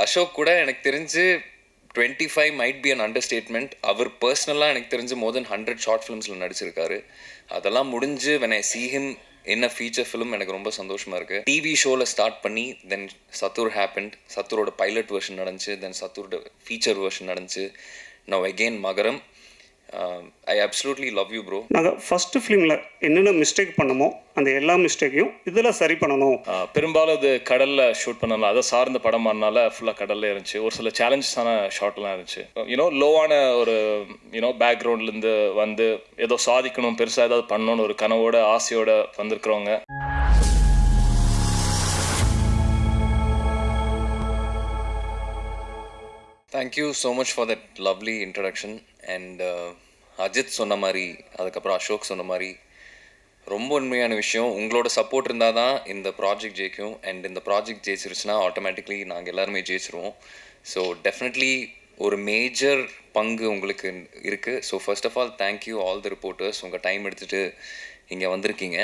அசோக் கூட எனக்கு தெரிஞ்சு 25 might be an understatement. அவர் பர்சனலாக எனக்கு தெரிஞ்சு மோர் தென் 100 ஷார்ட் ஃபிலிம்ஸில் நடிச்சிருக்காரு. அதெல்லாம் முடிஞ்சு when I see him in a feature film எனக்கு ரொம்ப சந்தோஷமாக இருக்குது. டிவி ஷோவில் ஸ்டார்ட் பண்ணி தென் சத்தூர் ஹேப்பண்ட், சத்தூரோட பைலட் வெர்ஷன் நடந்துச்சு, தென் சத்தூரோட ஃபீச்சர் வெர்ஷன் நடந்துச்சு, now again Magaram. I absolutely love you bro. நாங்கள் ஃபஸ்ட்டு ஃபிலிமில் என்னென்ன மிஸ்டேக் பண்ணமோ அந்த எல்லா மிஸ்டேக்கையும் இதில் சரி பண்ணணும். பெரும்பாலும் இது கடலில் ஷூட் பண்ணலாம், அதை சார்ந்த படமானால ஃபுல்லாக கடலில் இருந்துச்சு. ஒரு சில சேலஞ்சஸான ஷாட்லாம் இருந்துச்சு. லோவான ஒரு பேக்ரவுண்ட்லேருந்து வந்து ஏதோ சாதிக்கணும், பெருசாக ஏதாவது பண்ணணும்னு ஒரு கனவோட ஆசையோட வந்திருக்கிறவங்க. Thank you so much for that lovely introduction. And Ajith சொன்ன மாதிரி, அதுக்கப்புறம் அசோக் சொன்ன மாதிரி, ரொம்ப உண்மையான விஷயம். உங்களோட சப்போர்ட் இருந்தால் தான் இந்த ப்ராஜெக்ட் ஜெயிக்கும். அண்ட் இந்த ப்ராஜெக்ட் ஜெயிச்சிருச்சுன்னா ஆட்டோமேட்டிக்லி நாங்கள் எல்லாருமே ஜெயிச்சிருவோம். ஸோ டெஃபினெட்லி ஒரு மேஜர் பங்கு உங்களுக்கு இருக்குது. So first of all thank you all the reporters, உங்கள் டைம் எடுத்துகிட்டு இங்கே வந்திருக்கீங்க.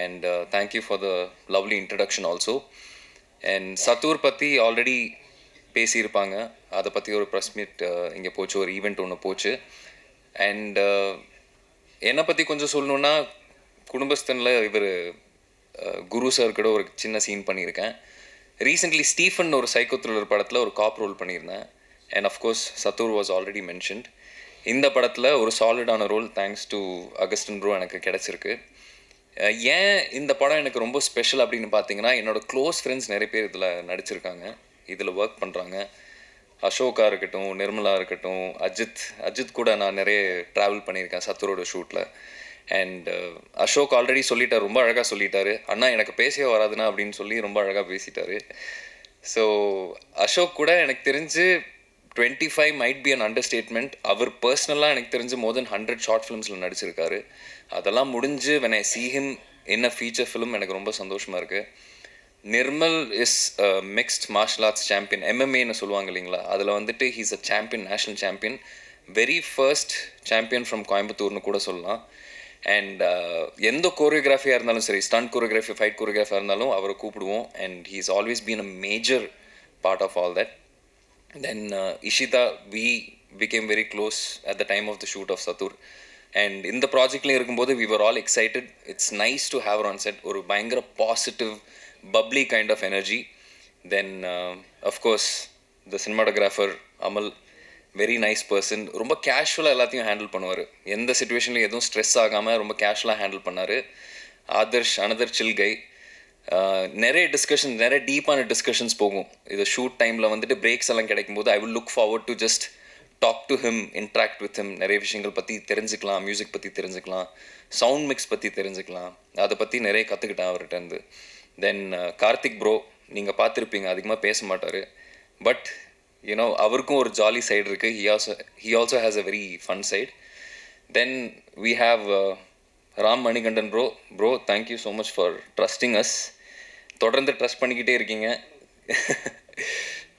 And thank you for the lovely introduction also. And Sathur பற்றி ஆல்ரெடி பேசியிருப்பாங்க. அதை பற்றி ஒரு ப்ரெஸ் மீட் இங்கே போச்சு, ஒரு ஈவெண்ட் ஒன்று போச்சு. அண்ட் என்னை பற்றி கொஞ்சம் சொல்லணுன்னா, குடும்பஸ்தனில் இவர் குரு சார் கூட ஒரு சின்ன சீன் பண்ணியிருக்கேன். ரீசெண்ட்லி ஸ்டீஃபன் ஒரு சைக்கோ த்ரில்லர் படத்தில் ஒரு காப் ரோல் பண்ணியிருந்தேன். And of course Sathur was already mentioned. இந்த படத்தில் ஒரு சாலிடான role thanks to Augustine bro எனக்கு கிடச்சிருக்கு. ஏன் இந்த படம் எனக்கு ரொம்ப ஸ்பெஷல் அப்படின்னு பார்த்தீங்கன்னா, என்னோடய க்ளோஸ் ஃப்ரெண்ட்ஸ் நிறைய பேர் இதில் நடிச்சிருக்காங்க, இதில் ஒர்க் பண்ணுறாங்க. அசோகா இருக்கட்டும், நிர்மலா இருக்கட்டும், அஜித் கூட நான் நிறைய ட்ராவல் பண்ணியிருக்கேன் சத்தூரோட ஷூட்டில். அண்ட் அசோக் ஆல்ரெடி சொல்லிட்டார், ரொம்ப அழகாக சொல்லிட்டாரு, அண்ணா எனக்கு பேசவே வராதுண்ணா அப்படின்னு சொல்லி ரொம்ப அழகாக பேசிட்டாரு. ஸோ அசோக் கூட எனக்கு தெரிஞ்சு 25 might be an understatement. அவர் பர்சனலாக எனக்கு தெரிஞ்சு மோர் தென் 100 ஷார்ட் ஃபிலிம்ஸில் நடிச்சிருக்காரு. அதெல்லாம் முடிஞ்சு when I see him in a feature film எனக்கு ரொம்ப சந்தோஷமாக இருக்குது. Nirmal is mixed martial arts champion, எம்எம்ஏன்னு சொல்லுவாங்க இல்லைங்களா, அதில் வந்துட்டு he's a champion, national champion, very first champion from கோயம்புத்தூர்னு கூட சொல்லலாம். அண்ட் எந்த கோரியோகிராஃபியாக இருந்தாலும் சரி, ஸ்டண்ட் கோரியோகிராஃபி, ஃபைட் கோரியோகிராஃபியாக இருந்தாலும் அவரை கூப்பிடுவோம். And he's always been a major part of all that. Then Ishita, we became very close at the time of the shoot of Satur. And இந்த ப்ராஜெக்ட்லேயும் இருக்கும்போது we were all excited. It's nice to have her on set. ஒரு பயங்கர positive bubbly kind of energy. Then of course the cinematographer Amal, very nice person. ரொம்ப கேஷுவலாக எல்லாத்தையும் handle பண்ணுவார். எந்த சுச்சுவேஷன்லையும் எதுவும் ஸ்ட்ரெஸ் ஆகாமல் ரொம்ப கேஷுவலாக ஹேண்டில் பண்ணார். ஆதர்ஷ், அனதர் சில் கை. நிறைய டிஸ்கஷன்ஸ், நிறைய டீப்பான டிஸ்கஷன்ஸ் போகும். இது ஷூட் டைமில் வந்துட்டு பிரேக்ஸ் எல்லாம் கிடைக்கும்போது I will look forward to just talk to him, interact with him. நிறைய விஷயங்கள் பற்றி தெரிஞ்சுக்கலாம், மியூசிக் பற்றி தெரிஞ்சுக்கலாம், சவுண்ட் மிக்ஸ் பற்றி தெரிஞ்சுக்கலாம். அதை பற்றி நிறைய கற்றுக்கிட்டேன் அவர்கிட்டருந்து. தென் கார்த்திக் ப்ரோ, நீங்கள் பார்த்துருப்பீங்க, அதிகமாக பேச மாட்டார், பட் அவருக்கும் ஒரு ஜாலி சைடு இருக்குது. he also has a very fun side. Then we have Ram Manikandan bro, thank you so much for trusting us. தொடர்ந்து ட்ரஸ்ட் பண்ணிக்கிட்டே இருக்கீங்க.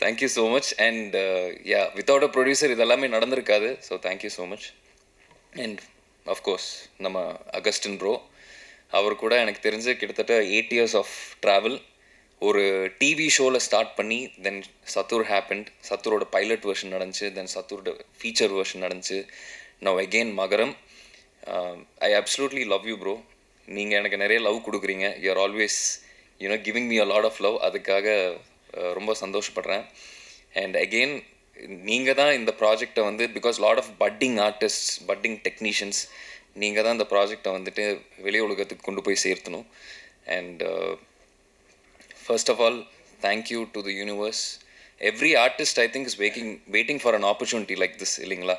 thank you so much. And yeah, without a producer இதெல்லாமே நடந்திருக்காது. So thank you so much. And of course நம்ம Augustine bro, அவர் கூட எனக்கு தெரிஞ்சு கிட்டத்தட்ட 8 years ஆஃப் ட்ராவல். ஒரு டிவி ஷோவில் ஸ்டார்ட் பண்ணி தென் சத்தூர் ஹேப்பண்ட், சத்தூரோட பைலட் வெர்ஷன் நடந்துச்சு, தென் சத்தூரோட ஃபீச்சர் வெர்ஷன் நடந்துச்சு, now again Magaram. I absolutely love you bro. நீங்கள் எனக்கு நிறைய லவ் கொடுக்குறீங்க. You are always giving me a lot of love. அதுக்காக ரொம்ப சந்தோஷப்படுறேன். அண்ட் அகெயின் நீங்கள் தான் இந்த ப்ராஜெக்டை வந்து, because lot of budding artist, budding technicians, நீங்கள் தான் இந்த ப்ராஜெக்டை வந்துட்டு வெளி உலகத்துக்கு கொண்டு போய் சேர்த்தணும். And first of all thank you to the universe. Every artist I think is waiting for an opportunity like this இல்லைங்களா.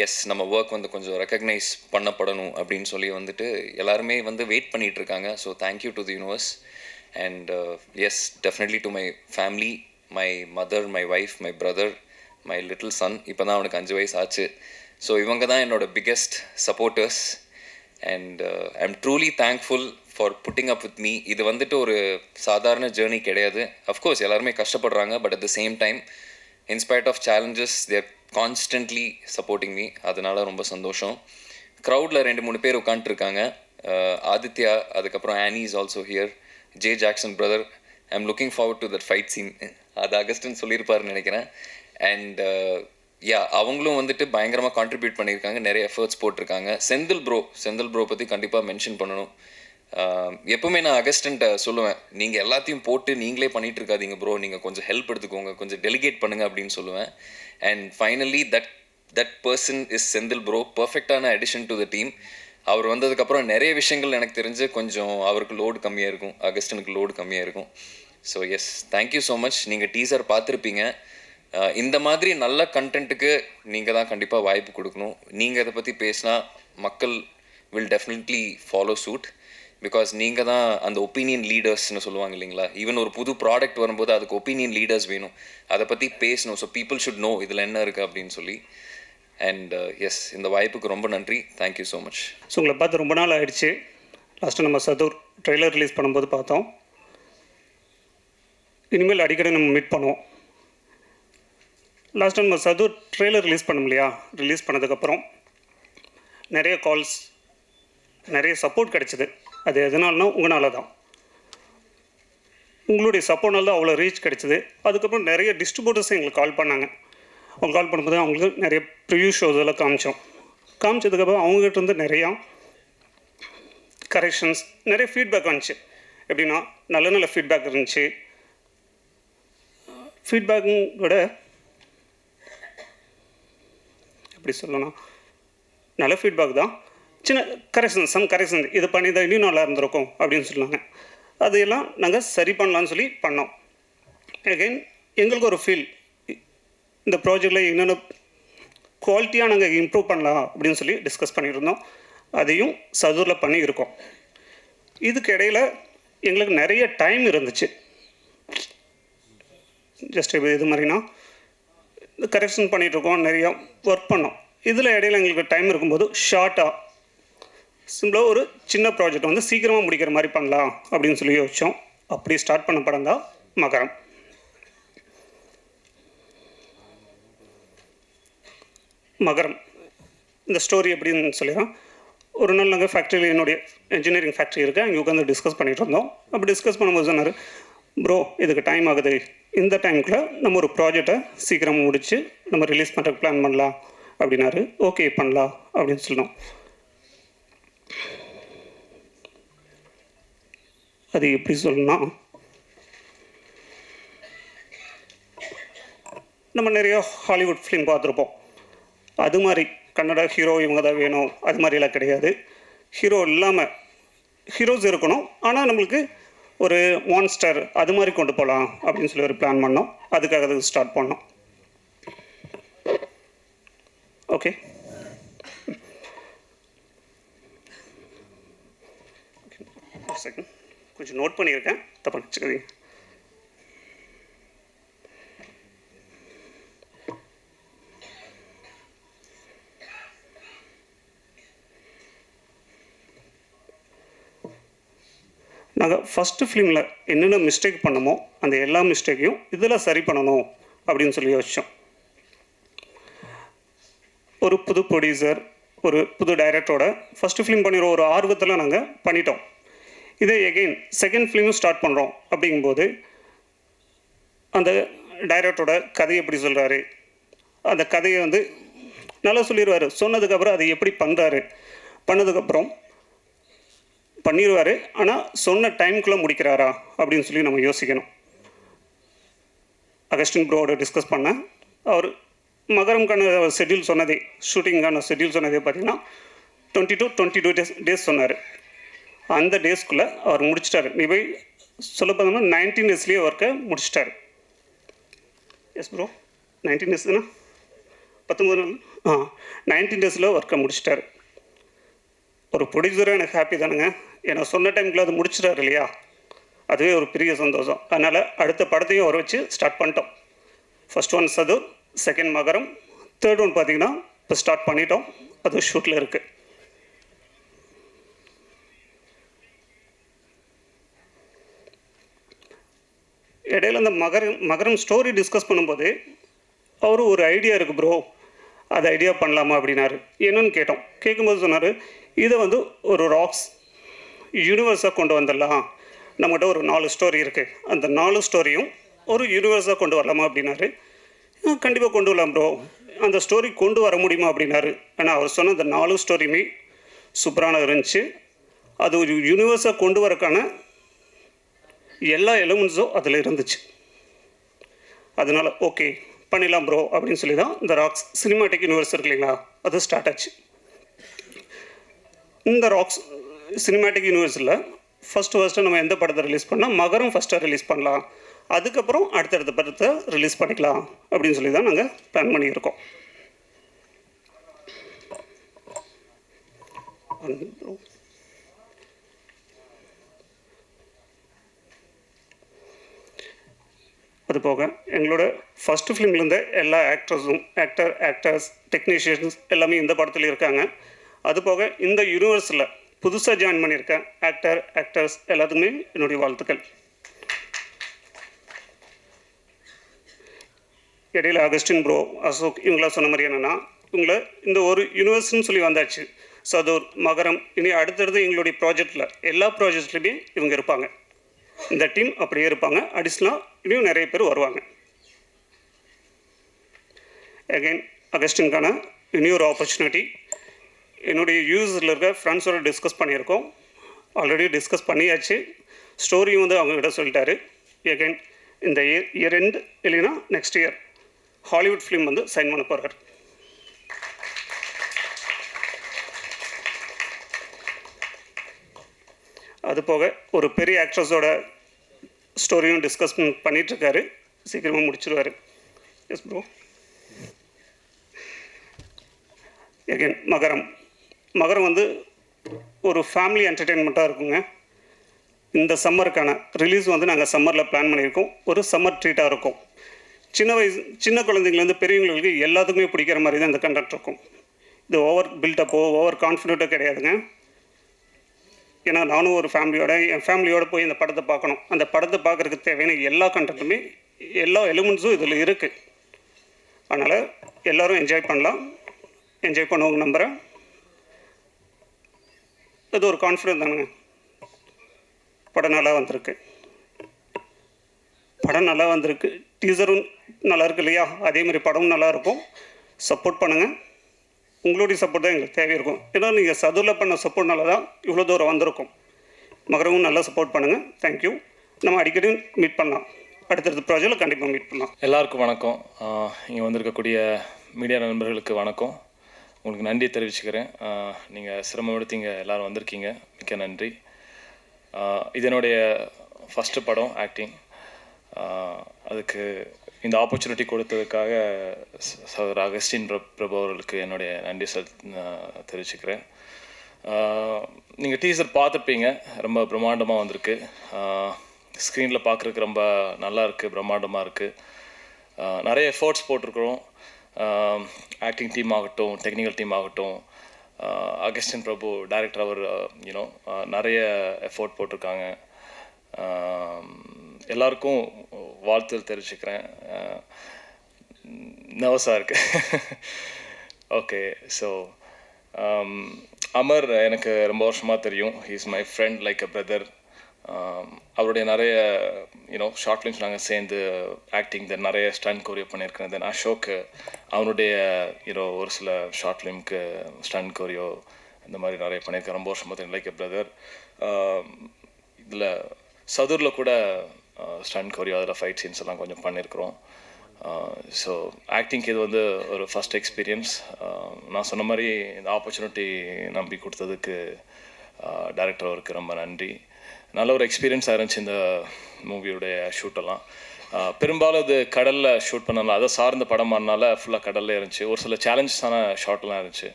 எஸ், நம்ம ஒர்க் வந்து கொஞ்சம் ரெக்கக்னைஸ் பண்ணப்படணும் அப்படின்னு சொல்லி வந்துட்டு எல்லாருமே வந்து வெயிட் பண்ணிகிட்ருக்காங்க. So thank you to the universe. And yes, definitely to my family, my mother, my wife, my brother, my little son. இப்போ தான் அவனுக்கு 5 வயசு ஆச்சு. ஸோ இவங்க தான் என்னோடய biggest supporters. And I am truly thankful for putting up with me. இது வந்துட்டு ஒரு சாதாரண ஜேர்னி கிடையாது. அஃப்கோர்ஸ் எல்லாருமே கஷ்டப்படுறாங்க, but at the same time in spite of challenges they're constantly supporting me. அதனால ரொம்ப சந்தோஷம். க்ரௌடில் 2-3 பேர் உட்காந்துருக்காங்க. ஆதித்யா, அதுக்கப்புறம் Annie is also here, J Jackson brother. I am looking forward to that fight scene. அது அகஸ்டின் சொல்லியிருப்பாருன்னு நினைக்கிறேன். அண்ட் யா, அவங்களும் வந்துட்டு பயங்கரமாக கான்ட்ரிபியூட் பண்ணியிருக்காங்க, நிறைய எஃபர்ட்ஸ் போட்டிருக்காங்க. செந்தில் ப்ரோ பற்றி கண்டிப்பாக மென்ஷன் பண்ணணும். எப்பவுமே நான் அகஸ்டன்ட்ட சொல்லுவேன், நீங்கள் எல்லாத்தையும் போட்டு நீங்களே பண்ணிகிட்டு இருக்காதீங்க ப்ரோ, நீங்கள் கொஞ்சம் ஹெல்ப் எடுத்துக்கோங்க, கொஞ்சம் டெலிகேட் பண்ணுங்க அப்படின்னு சொல்லுவேன். And finally that person is Senthil bro, பர்ஃபெக்டான அடிஷன் டு த டீம். அவர் வந்ததுக்கப்புறம் நிறைய விஷயங்கள் எனக்கு தெரிஞ்சு கொஞ்சம் அவருக்கு லோடு கம்மியாக இருக்கும், அகஸ்டனுக்கு லோடு கம்மியாக இருக்கும். So yes, thank you so much. நீங்கள் டீசர் பார்த்துருப்பீங்க. இந்த மாதிரி நல்ல கண்டென்ட்டுக்கு நீங்கள் தான் கண்டிப்பாக வாய்ப்பு கொடுக்கணும். நீங்கள் இதை பற்றி பேசினா மக்கள் will definitely follow suit. Because நீங்கள் தான் அந்த ஒப்பீனியன் லீடர்ஸ்னு சொல்லுவாங்க இல்லைங்களா. ஈவன் ஒரு புது ப்ராடக்ட் வரும்போது அதுக்கு ஒப்பீனியன் லீடர்ஸ் வேணும், அதை பற்றி பேசணும். ஸோ பீப்புள் ஷுட் நோ இதில் என்ன இருக்குது அப்படின்னு சொல்லி. அண்ட் எஸ், இந்த வாய்ப்புக்கு ரொம்ப நன்றி. Thank you so much. ஸோ உங்களை பார்த்து ரொம்ப நாள் ஆயிடுச்சு. லாஸ்ட்டு நம்ம சதுர் ட்ரெய்லர் ரிலீஸ் பண்ணும்போது பார்த்தோம். இனிமேல் அடிக்கடி நம்ம மீட் பண்ணுவோம். லாஸ்ட் டைம் நம்ம சதுர் ட்ரெய்லர் ரிலீஸ் பண்ணோம் இல்லையா, ரிலீஸ் பண்ணதுக்கப்புறம் நிறைய கால்ஸ், நிறைய சப்போர்ட் கிடச்சிது. அது எதனால்னா உங்களால் தான், உங்களுடைய சப்போர்ட்னால தான் அவ்வளோ ரீச் கிடச்சிது. அதுக்கப்புறம் நிறைய டிஸ்ட்ரிபியூட்டர்ஸ் எங்களுக்கு கால் பண்ணாங்க. அவங்க கால் பண்ணும்போது அவங்களுக்கு நிறைய ப்ரிவ்யூ ஷோஸ் எல்லாம் காமிச்சதுக்கப்புறம் அவங்ககிட்ட இருந்து நிறையா கரெக்ஷன்ஸ், நிறைய ஃபீட்பேக் வந்துச்சு. எப்படின்னா நல்ல நல்ல ஃபீட்பேக் இருந்துச்சு. ஃபீட்பேக்கும் விட எப்படி சொல்லணும், நல்ல ஃபீட்பேக் தான். சின்ன கரெக்ஷன் இது பண்ணி தான் இன்னும் நல்லா இருந்திருக்கும் அப்படின்னு சொன்னாங்க. அதையெல்லாம் நாங்கள் சரி பண்ணலான்னு சொல்லி பண்ணோம். அகெயின் எங்களுக்கு ஒரு ஃபீல், இந்த ப்ராஜெக்டில் என்னென்ன குவாலிட்டியாக நாங்கள் இம்ப்ரூவ் பண்ணலாம் அப்படின்னு சொல்லி டிஸ்கஸ் பண்ணியிருந்தோம். அதையும் சதுரில் பண்ணியிருக்கோம். இதுக்கு இடையில் எங்களுக்கு நிறைய டைம் இருந்துச்சு. ஜஸ்ட் இது மாதிரினா இந்த கரெக்ஷன் பண்ணிகிட்ருக்கோம், நிறையா ஒர்க் பண்ணோம். இதில் இடையில எங்களுக்கு டைம் இருக்கும்போது ஷார்ட்டாக சிம்பிளாக ஒரு சின்ன ப்ராஜெக்ட் வந்து சீக்கிரமாக முடிக்கிற மாதிரி பண்ணலாம் அப்படின்னு சொல்லி யோசித்தோம். அப்படி ஸ்டார்ட் பண்ண படம் தான் மகரம். இந்த ஸ்டோரி எப்படின்னு சொல்லிடுறோம். ஒரு நாள் நாங்கள் ஃபேக்ட்ரியில், என்னுடைய இன்ஜினியரிங் ஃபேக்ட்ரி இருக்குது, அங்கே உட்காந்து டிஸ்கஸ் பண்ணிகிட்டு இருந்தோம். அப்படி டிஸ்கஸ் பண்ணும்போது சொன்னார், ப்ரோ இதுக்கு டைம் ஆகுது, இந்த டைமுக்குள்ளே நம்ம ஒரு ப்ராஜெக்டை சீக்கிரம் முடித்து நம்ம ரிலீஸ் பண்ணுறதுக்கு பிளான் பண்ணலாம் அப்படின்னாரு. ஓகே பண்ணலாம் அப்படின்னு சொன்னோம். அது எப்படி சொல்லணும்னா, நம்ம நிறைய ஹாலிவுட் ஃபிலிம் பார்த்துருப்போம். அது மாதிரி கன்னட ஹீரோ இவங்க தான் வேணும் அது மாதிரிலாம் கிடையாது. ஹீரோ இல்லாமல் ஹீரோஸ் இருக்கணும், ஆனால் நம்மளுக்கு ஒரு மான்ஸ்டர் அது மாதிரி கொண்டு போகலாம் அப்படின்னு சொல்லி ஒரு பிளான் பண்ணோம். அதுக்காக அது ஸ்டார்ட் பண்ணோம். ஓகே, செகண்ட் கொஞ்சம் நோட் பண்ணியிருக்கேன், தப்பாக நினச்சிக்காதீங்க. நாங்கள் ஃபஸ்ட்டு ஃபிலிமில் என்னென்ன மிஸ்டேக் பண்ணமோ அந்த எல்லா மிஸ்டேக்கையும் இதில் சரி பண்ணணும் அப்படின்னு சொல்லி யோசித்தோம். ஒரு புது ப்ரொடியூசர், ஒரு புது டைரக்டரோட ஃபஸ்ட்டு ஃபிலிம் பண்ணிடுற ஒரு ஆர்வத்தில் நாங்கள் பண்ணிட்டோம். இதே எகெயின் செகண்ட் ஃபிலிமும் ஸ்டார்ட் பண்ணுறோம். அப்படிங்கும்போது அந்த டைரக்டரோட கதையை எப்படி சொல்கிறாரு, அந்த கதையை வந்து நல்லா சொல்லிடுவார். சொன்னதுக்கப்புறம் அதை எப்படி பண்ணுறாரு, பண்ணதுக்கப்புறம் பண்ணிடுவார். ஆனால் சொன்ன டைமுக்குள்ளே முடிக்கிறாரா அப்படின்னு சொல்லி நம்ம யோசிக்கணும். அகஸ்டின் ப்ரோவோட டிஸ்கஸ் பண்ணேன். அவர் மகரம்கான ஷெட்யூல் சொன்னதே, ஷூட்டிங்கான ஷெட்யூல் சொன்னதே பார்த்தீங்கன்னா 22 டேஸ் சொன்னார். அந்த டேஸ்க்குள்ளே அவர் முடிச்சிட்டாரு. நீ போய் சொல்ல பார்த்தோம்னா 19 டேஸ்லேயே ஒர்க்கை முடிச்சிட்டாரு. எஸ் ப்ரோ, 19 டேஸ் தானே, 19 நாள் 19 டேஸில் ஒர்க்கை முடிச்சிட்டாரு. ஒரு ப்ரொடியூசராக எனக்கு ஹாப்பி தானுங்க. ஏன்னா சொன்ன டைமுக்குள்ள அது முடிச்சிட்டாரு இல்லையா, அதுவே ஒரு பெரிய சந்தோஷம். அதனால் அடுத்த படத்தையும் வர வச்சு ஸ்டார்ட் பண்ணிட்டோம். ஃபர்ஸ்ட் ஒன் சதுர், செகண்ட் மகரம், தேர்ட் ஒன் பார்த்திங்கன்னா இப்போ ஸ்டார்ட் பண்ணிட்டோம். அது ஷூட்டில் இருக்குது. இடையில இந்த மகரம் ஸ்டோரி டிஸ்கஸ் பண்ணும்போது அவரு ஒரு ஐடியா இருக்குது ப்ரோ, அது ஐடியா பண்ணலாமா அப்படின்னாரு. என்னன்னு கேட்டோம். கேட்கும்போது சொன்னார், இதை வந்து ஒரு ராக்ஸ் யூனிவர்ஸாக கொண்டு வந்துடலாம். நம்மகிட்ட ஒரு 4 ஸ்டோரி இருக்குது, அந்த 4 ஸ்டோரியும் ஒரு யூனிவர்ஸாக கொண்டு வரலாமா அப்படின்னாரு. கண்டிப்பாக கொண்டு வரலாம் ப்ரோ, அந்த ஸ்டோரி கொண்டு வர முடியுமா அப்படின்னாரு. ஆனால் அவர் சொன்ன அந்த 4 ஸ்டோரியுமே சூப்பரான இருந்துச்சு. அது ஒரு யூனிவர்ஸாக கொண்டு வரக்கான எல்லா எலிமெண்ட்ஸும் அதில் இருந்துச்சு. அதனால் ஓகே பண்ணிடலாம் ப்ரோ அப்படின்னு சொல்லி தான் இந்த ராக்ஸ் சினிமாட்டிக் யூனிவர்ஸ் இருக்கு இல்லைங்களா, அது ஸ்டார்ட் ஆச்சு. இந்த ராக்ஸ் சினிமாட்டிக் யூனிவர்ஸில் ஃபஸ்ட்டு நம்ம எந்த படத்தை ரிலீஸ் பண்ணால் மகரம் ஃபஸ்ட்டாக ரிலீஸ் பண்ணலாம், அதுக்கப்புறம் அடுத்தடுத்த படத்தை ரிலீஸ் பண்ணிக்கலாம் அப்படின்னு சொல்லி தான் நாங்கள் பிளான் பண்ணியிருக்கோம். அது போக எங்களோட ஃபஸ்ட்டு ஃபிலிம்லேருந்து எல்லா ஆக்டர்ஸ் டெக்னீஷியன்ஸ் எல்லாமே இந்த படத்தில் இருக்காங்க. அது போக இந்த யூனிவர்ஸில் புதுசாக ஜாயின் பண்ணியிருக்க ஆக்டர்ஸ் எல்லாத்துக்குமே என்னுடைய வாழ்த்துக்கள். இடையில அகஸ்டின் ப்ரோ, அசோக் இவங்களாம் சொன்ன மாதிரி என்னென்னா, இவங்கள இந்த ஒரு யூனிவர்ஸ்னு சொல்லி வந்தாச்சு. சதூர், மகரம், இனி அடுத்தடுத்து எங்களுடைய ப்ராஜெக்டில் எல்லா ப்ராஜெக்ட்லேயுமே இவங்க இருப்பாங்க. இந்த டீம் அப்படியே இருப்பாங்க. அடிஷ்னலாக இன்னும் நிறைய பேர் வருவாங்க. அகைன் அகஸ்டின்கான இன்னொரு ஆப்பர்ச்சுனிட்டி என்னுடைய யூஸில் இருக்க ஃப்ரெண்ட்ஸோடு டிஸ்கஸ் பண்ணியிருக்கோம். ஆல்ரெடி டிஸ்கஸ் பண்ணியாச்சு. ஸ்டோரியும் வந்து அவங்ககிட்ட சொல்லிட்டாரு. அகைன் இந்த இயர் எண்ட் இல்லைன்னா நெக்ஸ்ட் இயர் ஹாலிவுட் ஃபிலிம் வந்து சைன் பண்ண போகிறார். அது போக ஒரு பெரிய ஆக்ட்ரஸோட ஸ்டோரியும் டிஸ்கஸ் பண்ணிகிட்ருக்காரு. சீக்கிரமாக முடிச்சிடுவார். S bro. அகைன் மகரம் வந்து ஒரு ஃபேமிலி என்டர்டெயின்மெண்ட்டாக இருக்குங்க. இந்த சம்மருக்கான ரிலீஸ் வந்து நாங்கள் சம்மரில் பிளான் பண்ணியிருக்கோம். ஒரு சம்மர் ட்ரீட்டாக இருக்கும். சின்ன குழந்தைங்கலேருந்து பெரியவங்களுக்கு எல்லாத்துக்குமே பிடிக்கிற மாதிரி தான் இந்த கண்டென்ட் இருக்கும். இது ஓவர் பில்டப்போ ஓவர் கான்ஃபிடென்ட்டோ கிடையாதுங்க. ஏன்னா நானும் ஒரு என் ஃபேமிலியோடு போய் இந்த படத்தை பார்க்கணும். அந்த படத்தை பார்க்குறதுக்கு தேவையான எல்லா கண்டென்ட்டுமே எல்லா எலிமெண்ட்ஸும் இதில் இருக்குது. அதனால் எல்லோரும் என்ஜாய் பண்ணலாம். என்ஜாய் பண்ணுவாங்க நம்புகிறேன். இது ஒரு கான்ஃபிடென்ட் தானுங்க. படம் நல்லா வந்திருக்கு. டீசரும் நல்லா இருக்கு இல்லையா, அதேமாதிரி படமும் நல்லாயிருக்கும். சப்போர்ட் பண்ணுங்கள். உங்களுடைய சப்போர்ட் தான் எங்களுக்கு தேவை இருக்கும். ஏன்னா நீங்கள் சதுரில் பண்ண சப்போர்ட்னால தான் இவ்வளோ தூரம் வந்திருக்கும். மகரமும் நல்லா சப்போர்ட் பண்ணுங்கள். தேங்க்யூ. நம்ம அடிக்கடி மீட் பண்ணலாம். அடுத்தடுத்த ப்ராஜெக்டில் கண்டிப்பாக மீட் பண்ணலாம். எல்லாருக்கும் வணக்கம். இங்கே வந்திருக்கக்கூடிய மீடியா நண்பர்களுக்கு வணக்கம். உங்களுக்கு நன்றி தெரிவிச்சுக்கிறேன். நீங்கள் சிரமம் எடுத்து இங்கே எல்லோரும் வந்திருக்கீங்க. மிக்க நன்றி. இது என்னுடைய ஃபஸ்ட்டு படம் ஆக்டிங். அதுக்கு இந்த ஆப்பர்ச்சுனிட்டி கொடுத்ததுக்காக சகோதரர் அகஸ்டின் பிரபு அவர்களுக்கு என்னுடைய நன்றி தெரிவிச்சுக்கிறேன். நீங்கள் டீசர் பார்த்துருப்பீங்க. ரொம்ப பிரம்மாண்டமாக வந்திருக்கு. ஸ்க்ரீனில் பார்க்குறதுக்கு ரொம்ப நல்லா இருக்குது, பிரம்மாண்டமாக இருக்குது. நிறைய எஃபர்ட்ஸ் போட்டிருக்கிறோம். ஆக்டிங் டீம் ஆகட்டும், டெக்னிக்கல் டீம் ஆகட்டும், அகஸ்டின் பிரபு டைரக்டர் அவர் நிறைய எஃபோர்ட் போட்டிருக்காங்க. எல்லாருக்கும் வாழ்த்துக்கள் தெரிவிச்சுக்கிறேன். நர்வஸாக இருக்கு. ஓகே, ஸோ அமர் எனக்கு ரொம்ப வருஷமாக தெரியும். He is my friend like a brother. அவருடைய நிறைய ஷார்ட் ஃபிலிம்ஸ் நாங்கள் சேர்ந்து ஆக்டிங் தென் நிறைய ஸ்டன் கோரியோ பண்ணியிருக்கேன். தென் அசோக் அவனுடைய ஒரு சில ஷார்ட் ஃபிலிம்க்கு ஸ்டன் கோரியோ இந்த மாதிரி நிறைய பண்ணியிருக்கேன். ரொம்ப வருஷமாக தெரியும் லைக் எ பிரதர். இதில் சதுரில் கூட ஸ்டன் கோரியோ அதில் ஃபைட் சீன்ஸ் எல்லாம் கொஞ்சம் பண்ணியிருக்கிறோம். ஸோ ஆக்டிங்க்கு இது வந்து ஒரு ஃபஸ்ட் எக்ஸ்பீரியன்ஸ். நான் சொன்ன மாதிரி இந்த ஆப்பர்ச்சுனிட்டி நம்பி கொடுத்ததுக்கு டைரக்டர் அவருக்கு ரொம்ப நன்றி. நல்ல ஒரு எக்ஸ்பீரியன்ஸாக இருந்துச்சு இந்த மூவியோடைய ஷூட்டெல்லாம். பெரும்பாலும் இது கடலில் ஷூட் பண்ணனால அதை சார்ந்த படமானால ஃபுல்லாக கடலில் இருந்துச்சு. ஒரு சில சேலஞ்சஸான ஷாட்லாம் இருந்துச்சு.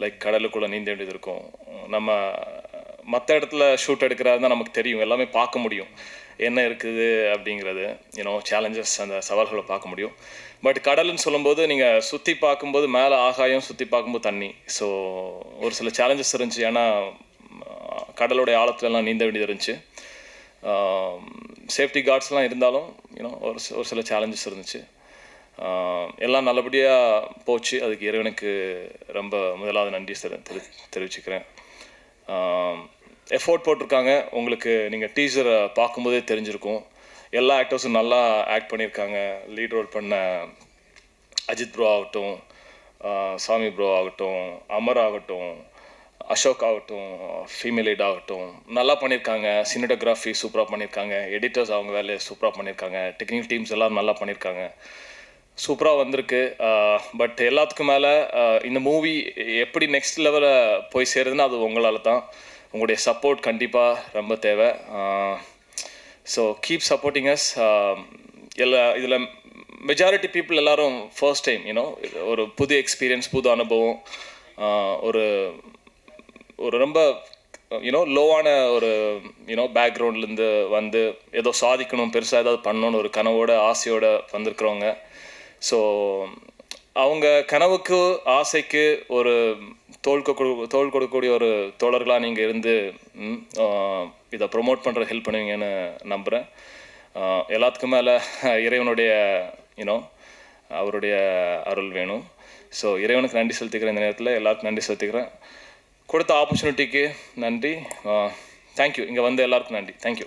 லைக் கடலுக்குள்ளே நீந்த வேண்டியது இருக்கும். நம்ம மற்ற இடத்துல ஷூட் எடுக்கிறாரு தான் நமக்கு தெரியும், எல்லாமே பார்க்க முடியும் என்ன இருக்குது அப்படிங்கிறது, சேலஞ்சஸ் அந்த சவால்களை பார்க்க முடியும். பட் கடல்னு சொல்லும்போது நீங்கள் சுற்றி பார்க்கும்போது மேலே ஆகாயம், சுற்றி பார்க்கும்போது தண்ணி. ஸோ ஒரு சில சேலஞ்சஸ் இருந்துச்சு. ஏன்னா கடலுடைய ஆழத்துலலாம் நீந்த வேண்டியது இருந்துச்சு. சேஃப்டி கார்ட்ஸ்லாம் இருந்தாலும் ஒரு சில சேலஞ்சஸ் இருந்துச்சு. எல்லாம் நல்லபடியாக போச்சு. அதுக்கு இறைவனுக்கு ரொம்ப முதலாவது நன்றி தெரிவிச்சுக்கிறேன். எஃபோர்ட் போட்டிருக்காங்க. உங்களுக்கு நீங்கள் டீசரை பார்க்கும்போதே தெரிஞ்சிருக்கும் எல்லா ஆக்டர்ஸும் நல்லா ஆக்ட் பண்ணியிருக்காங்க. லீட் ரோல் பண்ண அஜித் ப்ரோ ஆகட்டும், சாமி ப்ரோ ஆகட்டும், அமர் ஆகட்டும், அசோக் ஆகட்டும், ஃபீமேல் லீட் ஆகட்டும், நல்லா பண்ணியிருக்காங்க. சினிமோட்டோகிராஃபி சூப்பராக பண்ணியிருக்காங்க. எடிட்டர்ஸ் அவங்க வேலையை சூப்பராக பண்ணியிருக்காங்க. டெக்னிக்கல் டீம்ஸ் எல்லாம் நல்லா பண்ணியிருக்காங்க. சூப்பராக வந்திருக்கு. பட் எல்லாத்துக்கும் மேலே இந்த மூவி எப்படி நெக்ஸ்ட் லெவலில் போய் சேருதுன்னா அது உங்களால் தான். உங்களுடைய சப்போர்ட் கண்டிப்பாக ரொம்ப தேவை. So keep supporting us. இதில் மெஜாரிட்டி பீப்புள் எல்லோரும் ஃபர்ஸ்ட் டைம் ஒரு புது எக்ஸ்பீரியன்ஸ், புது அனுபவம், ஒரு ஒரு ரொம்ப லோவான ஒரு பேக்ரவுண்ட்லேருந்து வந்து ஏதோ சாதிக்கணும், பெருசாக ஏதாவது பண்ணணும்னு ஒரு கனவோட ஆசையோடு வந்திருக்கிறவங்க. ஸோ அவங்க கனவுக்கு ஆசைக்கு ஒரு தோள் கொடுக்கக்கூடிய ஒரு தோழர்களாக நீங்கள் இருந்து இதை ப்ரொமோட் பண்ணுற ஹெல்ப் பண்ணுவீங்கன்னு நம்புகிறேன். எல்லாத்துக்கும் மேலே இறைவனுடைய அவருடைய அருள் வேணும். ஸோ இறைவனுக்கு நன்றி செலுத்திக்கிறேன். இந்த நேரத்தில் எல்லாருக்கும் நன்றி செலுத்திக்கிறேன். கொடுத்த ஆப்பர்ச்சுனிட்டிக்கு நன்றி. தேங்க்யூ. இங்கே வந்து எல்லாருக்கும் நன்றி. தேங்க்யூ.